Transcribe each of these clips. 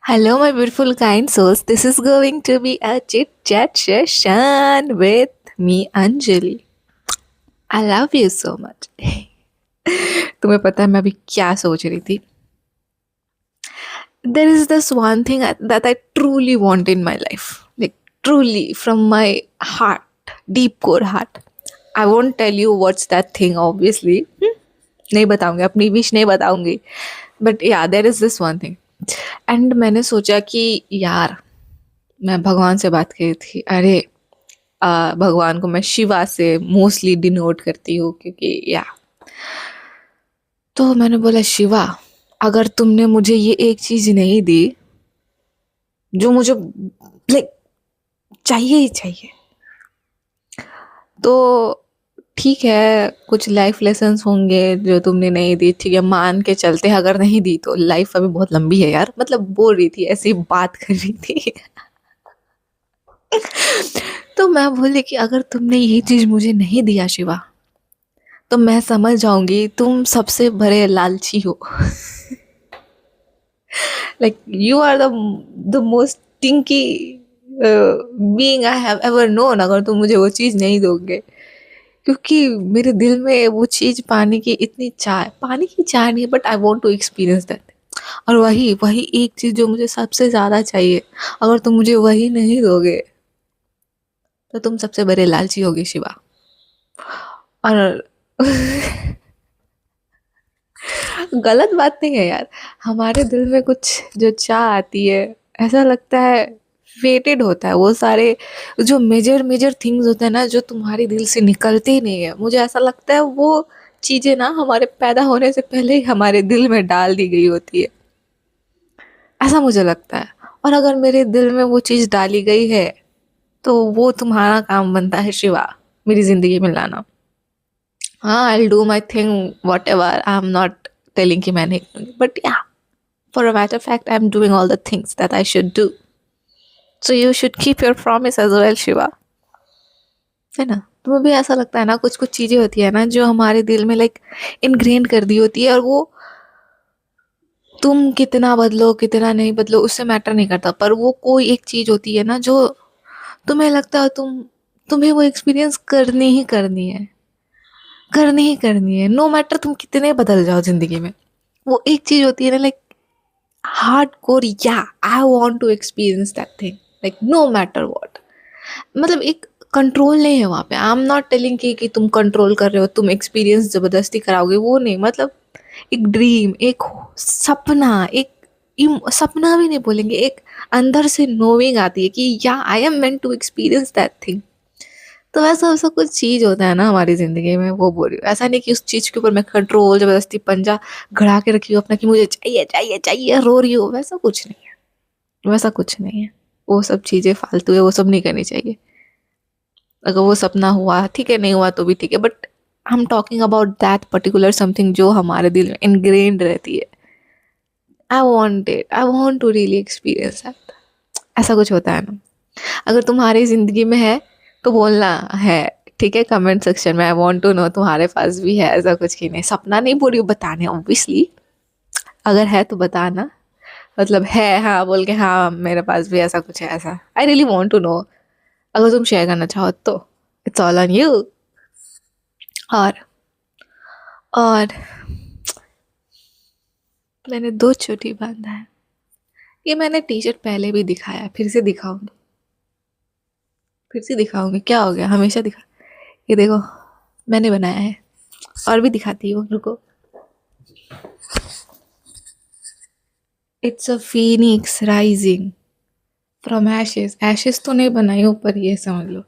Hello, my beautiful kind souls. This is going to be a chit chat session with me, Anjali. I love you so much. तुम्हें पता है मैं अभी क्या सोच रही थी? There is this one thing that I truly want in my life. Like, truly, from my heart, deep core heart. I won't tell you what's that thing, obviously. नहीं बताऊंगी, अपनी विश नहीं बताऊंगी. But yeah, there is this one thing. And मैंने सोचा कि यार मैं भगवान से बात करी थी। अरे भगवान को मैं शिवा से मोस्टली डिनोट करती हूँ क्योंकि या तो मैंने बोला शिवा, अगर तुमने मुझे ये एक चीज नहीं दी जो मुझे लाइक चाहिए ही चाहिए, तो ठीक है, कुछ लाइफ लेसन्स होंगे जो तुमने नहीं दी, ठीक है, मान के चलते हैं। अगर नहीं दी तो लाइफ अभी बहुत लंबी है यार। मतलब बोल रही थी, ऐसी बात कर रही थी। तो मैं बोली कि अगर तुमने ये चीज मुझे नहीं दिया शिवा, तो मैं समझ जाऊंगी तुम सबसे बड़े लालची हो। Like you are the most stinky being I have ever known, अगर तुम मुझे वो चीज नहीं दोगे। क्योंकि मेरे दिल में वो चीज पाने की इतनी चाह, पानी की चाह नहीं, but I want to experience that. और वही वही एक चीज जो मुझे सबसे ज्यादा चाहिए, अगर तुम मुझे वही नहीं दोगे तो तुम सबसे बड़े लालची होगे शिवा। और गलत बात नहीं है यार। हमारे दिल में कुछ जो चाह आती है, ऐसा लगता है फेटेड होता है। वो सारे जो मेजर मेजर थिंग्स होते हैं ना, जो तुम्हारे दिल से निकलते ही नहीं है, मुझे ऐसा लगता है वो चीजें ना हमारे पैदा होने से पहले ही हमारे दिल में डाल दी गई होती है, ऐसा मुझे लगता है। और अगर मेरे दिल में वो चीज डाली गई है, तो वो तुम्हारा काम बनता है शिवा, मेरी जिंदगी में लाना। हाँ, I do my thing whatever, I am not telling कि मैं नहीं करूँगी, बट या for a matter fact I am doing all the things that I should do. So you should keep your promise as well Shiva, है ना? तुम्हें भी ऐसा लगता है ना, कुछ कुछ चीजें होती है ना जो हमारे दिल में लाइक इनग्रेन कर दी होती है, और वो तुम कितना बदलो कितना नहीं बदलो उससे मैटर नहीं करता, पर वो कोई एक चीज होती है ना जो तुम्हें लगता है तुम्हें वो एक्सपीरियंस करनी ही करनी है, करनी ही करनी है, नो मैटर तुम कितने बदल जाओ जिंदगी में। वो एक चीज होती है ना, लाइक हार्ड कोर, या I want to experience that thing, like no matter what. मतलब एक कंट्रोल नहीं है वहाँ पे। आई एम नॉट टेलिंग कि तुम कंट्रोल कर रहे हो, तुम एक्सपीरियंस जबरदस्ती कराओगे, वो नहीं। मतलब एक ड्रीम, एक सपना, एक सपना भी नहीं बोलेंगे, एक अंदर से नोइंग आती है कि या I am meant to experience that thing. तो वैसा वैसा कुछ चीज होता है ना हमारी जिंदगी में, वो बोल रही हूँ। ऐसा नहीं कि उस चीज के ऊपर मैं कंट्रोल जबरदस्ती पंजा गड़ा के रखी हूँ अपना कि मुझे चाहिए चाहिए चाहिए, रो रही हूँ, वैसा कुछ नहीं है, वैसा कुछ नहीं है। वो सब चीजें फालतू है, वो सब नहीं करनी चाहिए। अगर वो सपना हुआ ठीक है, नहीं हुआ तो भी ठीक है, but I am talking about that particular something जो हमारे दिल में इनग्रेन्ड रहती है। I want to really experience that. ऐसा कुछ होता है ना। अगर तुम्हारी जिंदगी में है तो बोलना है, ठीक है, कमेंट सेक्शन में। आई वांट टू नो तुम्हारे पास भी है ऐसा कुछ कि नहीं। सपना नहीं बोल रही हूँ, बताने ऑब्वियसली। अगर है तो बताना, मतलब है हाँ बोल के, हाँ मेरे पास भी ऐसा कुछ है, ऐसा I really want to know. अगर तुम शेयर करना चाहो तो इट्स ऑल ऑन यू। और और मैंने 2 चोटी बांधा है। ये मैंने टी शर्ट पहले भी दिखाया, फिर से दिखाऊंगी, फिर से दिखाऊंगी। क्या हो गया, हमेशा दिखा। ये देखो, मैंने बनाया है। और भी दिखाती हूँ, रुको। It's a Phoenix rising from ashes. Ashes तो नहीं बनाई हूँ, पर ये समझ लो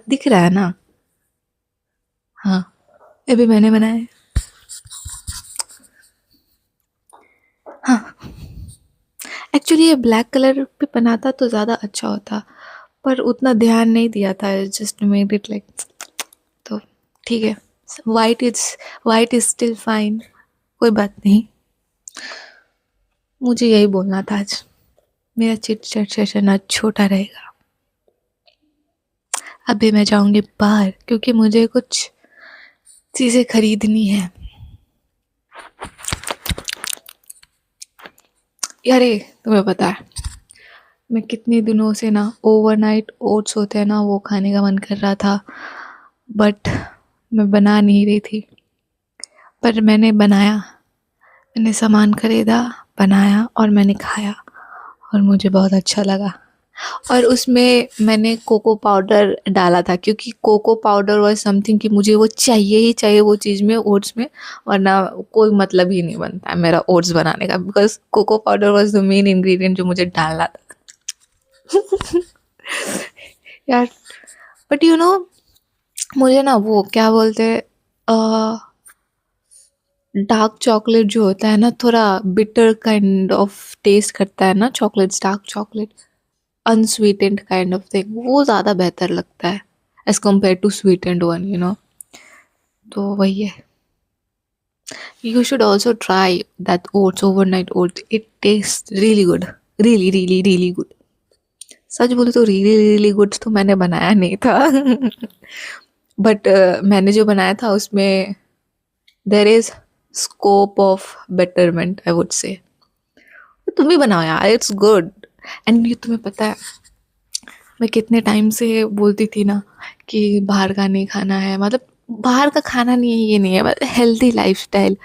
दिख रहा है ना। हाँ, ये भी मैंने बनाया है। हाँ, एक्चुअली ये ब्लैक कलर पे बनाता तो ज़्यादा अच्छा होता, पर उतना ध्यान नहीं दिया था, जस्ट मेड इट लाइक। तो ठीक है, वाइट इज स्टिल फाइन, कोई बात नहीं। मुझे यही बोलना था आज। मेरा चिट चैट सेशन आज छोटा रहेगा। अभी मैं जाऊंगी बाहर क्योंकि मुझे कुछ चीज़ें खरीदनी है। यारे तुम्हें पता है, मैं कितने दिनों से ना ओवरनाइट ओट्स होते हैं ना वो खाने का मन कर रहा था, बट मैं बना नहीं रही थी। पर मैंने बनाया, मैंने सामान खरीदा, बनाया और मैंने खाया और मुझे बहुत अच्छा लगा। और उसमें मैंने कोको पाउडर डाला था क्योंकि कोको पाउडर वाज समथिंग कि मुझे वो चाहिए ही चाहिए वो चीज़ में, ओट्स में, वरना कोई मतलब ही नहीं बनता है मेरा ओट्स बनाने का, because cocoa powder was the main ingredient जो मुझे डालना था। यार, बट यू नो, मुझे ना वो क्या बोलते हैं, डार्क चॉकलेट जो होता है ना, थोड़ा बिटर काइंड ऑफ टेस्ट करता है ना chocolates, dark chocolate, unsweetened kind of thing, वो ज़्यादा बेहतर लगता है as compared to sweetened one, you know. तो वही है। You should also try that oats, overnight oats, it taste really good, really really really good. सच बोले तो रियली रियली गुड तो मैंने बनाया नहीं था बट मैंने जो बनाया था उसमें there is scope of betterment, I would say. तुम भी बनाओ यार, इट्स गुड। एंड ये तुम्हें पता है, मैं कितने टाइम से बोलती थी ना कि बाहर का नहीं खाना है, मतलब बाहर का खाना नहीं है ये नहीं है, मतलब हेल्दी लाइफस्टाइल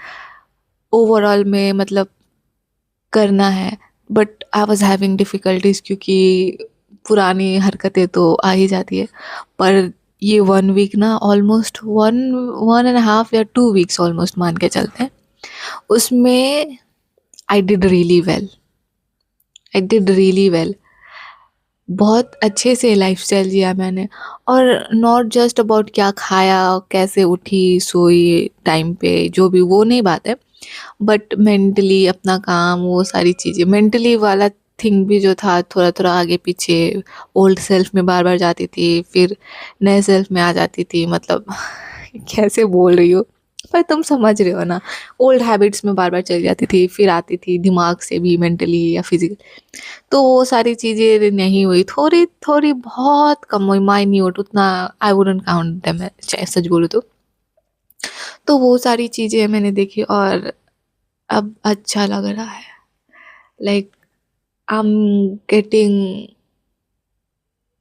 ओवरऑल में मतलब करना है। But I was having difficulties क्योंकि पुरानी हरकतें तो आ ही जाती है। पर ये 1 वीक ना, ऑलमोस्ट वन, 1.5 या 2 वीक्स ऑलमोस्ट मान के चलते हैं, उसमें I did really well, I did really well. बहुत अच्छे से लाइफ़स्टाइल जिया मैंने। और नॉट जस्ट अबाउट क्या खाया, कैसे उठी, सोई टाइम पे, जो भी, वो नहीं बात है, बट मेंटली अपना काम, वो सारी चीज़ें, मेंटली वाला थिंग भी जो था थोड़ा थोड़ा आगे पीछे, ओल्ड सेल्फ में बार बार जाती थी, फिर नए सेल्फ में आ जाती थी, मतलब कैसे बोल रही हूँ, पर तुम समझ रहे हो ना। ओल्ड हैबिट्स में बार बार चली जाती थी, फिर आती थी दिमाग से भी, मेंटली या फिजिकली। तो वो सारी चीज़ें नहीं हुई, थोड़ी थोड़ी बहुत कम हुई, माइन्यूट, उतना आई वुडंट काउंट देम, सच बोलूँ तो वो सारी चीज़ें मैंने देखी और अब अच्छा लग रहा है। Like I am getting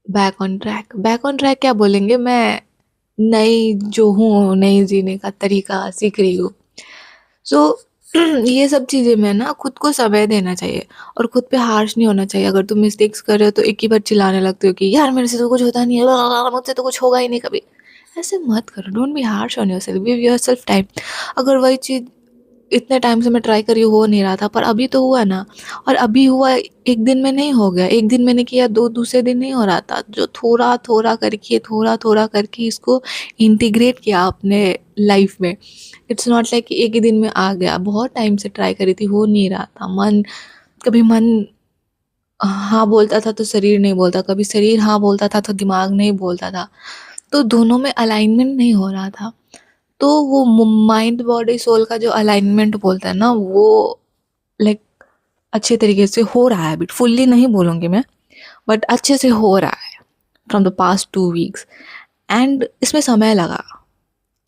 back on track, back on track क्या बोलेंगे, मैं नई जो हूँ, नई जीने का तरीका सीख रही हूँ। सो ये सब चीज़ें में ना खुद को समय देना चाहिए और खुद पे हार्श नहीं होना चाहिए। अगर तुम मिस्टेक्स कर रहे हो तो एक ही बार चिल्लाने लगते हो कि यार मेरे से तो कुछ होता नहीं है, मुझसे तो कुछ होगा ही नहीं कभी। ऐसे मत करो, don't be harsh on yourself, give yourself time. अगर वही चीज़ इतने टाइम से मैं ट्राई कर रही हूँ, हो नहीं रहा था, पर अभी तो हुआ ना, और अभी हुआ, एक दिन में नहीं हो गया, एक दिन मैंने किया, दो दूसरे दिन नहीं हो रहा था, जो थोड़ा थोड़ा करके, थोड़ा थोड़ा करके इसको इंटीग्रेट किया अपने लाइफ में। इट्स नॉट लाइक कि एक ही दिन में आ गया, बहुत टाइम से ट्राई करी थी, हो नहीं रहा था। मन, कभी मन हाँ बोलता था तो शरीर नहीं बोलता, कभी शरीर हाँ बोलता था तो दिमाग नहीं बोलता था, तो दोनों में अलाइनमेंट नहीं हो रहा था। तो वो माइंड बॉडी सोल का जो अलाइनमेंट बोलता है ना, वो लाइक अच्छे तरीके से हो रहा है, अभी फुल्ली नहीं बोलूँगी मैं, बट अच्छे से हो रहा है from the past 2 weeks. And इसमें समय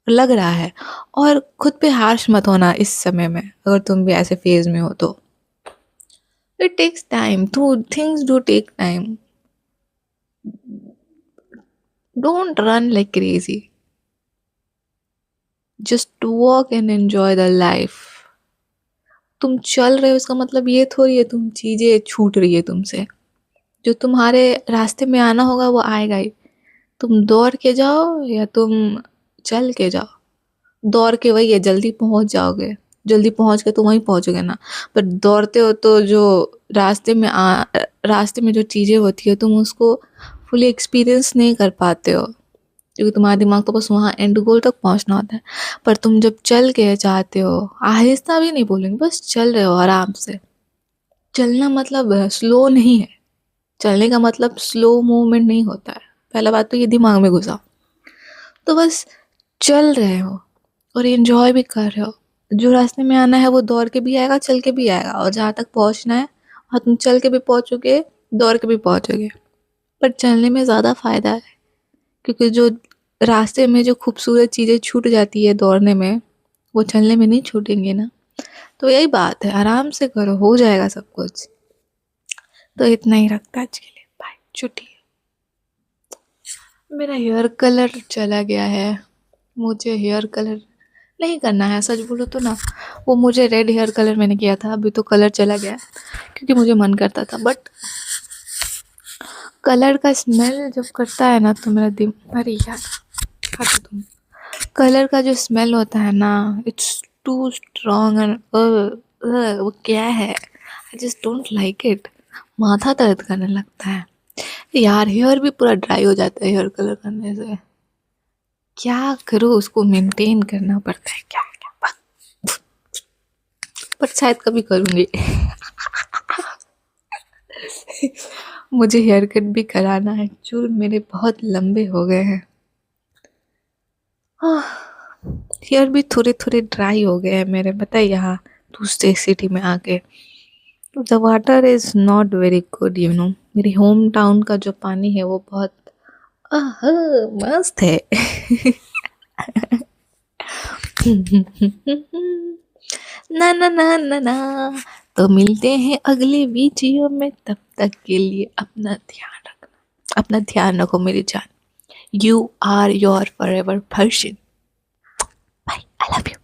लग रहा है। और खुद पे हार्श मत होना इस समय में, अगर तुम भी ऐसे फेज में हो तो। It takes time, two things do take time, don't run like crazy, just walk and enjoy the life. तुम चल रहे हो इसका मतलब ये थोड़ी है तुम चीज़ें छूट रही है तुमसे। जो तुम्हारे रास्ते में आना होगा वो आएगा ही। तुम दौड़ के जाओ या तुम चल के जाओ, दौड़ के वही है, जल्दी पहुंच जाओगे, जल्दी पहुंच के तुम वहीं पहुंचोगे ना। पर दौड़ते हो तो जो रास्ते में जो चीज़ें होती है तुम उसको फुली एक्सपीरियंस नहीं कर पाते हो, क्योंकि तुम्हारा दिमाग तो बस वहाँ एंड गोल तक पहुँचना होता है। पर तुम जब चल के चाहते हो, आहिस्ता भी नहीं बोलेंगे, बस चल रहे हो आराम से। चलना मतलब स्लो नहीं है, चलने का मतलब स्लो मूवमेंट नहीं होता है। पहला बात तो ये दिमाग में घुसा। तो बस चल रहे हो और एंजॉय भी कर रहे हो। जो रास्ते में आना है वो दौड़ के भी आएगा, चल के भी आएगा, और जहाँ तक पहुँचना है और तुम चल के भी पहुँचोगे, दौड़ के भी पहुँचोगे। पर चलने में ज़्यादा फ़ायदा है, क्योंकि जो रास्ते में जो खूबसूरत चीज़ें छूट जाती है दौड़ने में, वो चलने में नहीं छूटेंगे ना। तो यही बात है, आराम से करो, हो जाएगा सब कुछ। तो इतना ही रखता है आज के लिए, बाय, छुट्टी। मेरा हेयर कलर चला गया है, मुझे हेयर कलर नहीं करना है, सच बोलो तो ना। वो मुझे रेड हेयर कलर मैंने किया था, अभी तो कलर चला गया क्योंकि मुझे मन करता था, बट कलर का स्मेल जब करता है ना तो मेरा दिल, अरे यार हटो तुम। कलर का जो स्मेल होता है ना, इट्स टू स्ट्रॉन्ग एंड वो क्या है, I just don't like it. माथा दर्द करने लगता है यार, हेयर भी पूरा ड्राई हो जाता है हेयर कलर करने से। क्या करूँ, उसको मेंटेन करना पड़ता है, क्या क्या, पर शायद कभी करूँगी। मुझे हेयर कट भी कराना है, चूल मेरे बहुत लंबे हो गए हैं। हेयर भी थोड़े थोड़े ड्राई हो गए हैं मेरे, पता है, यहाँ दूसरे सिटी में आके the water is not very good, you know. मेरी होम टाउन का जो पानी है वो बहुत आह, मस्त है। ना ना ना ना ना। तो मिलते हैं अगले वीडियो में, तब तक के लिए अपना ध्यान रखना, अपना ध्यान रखो मेरी जान। You are your forever person. Bye, I love you.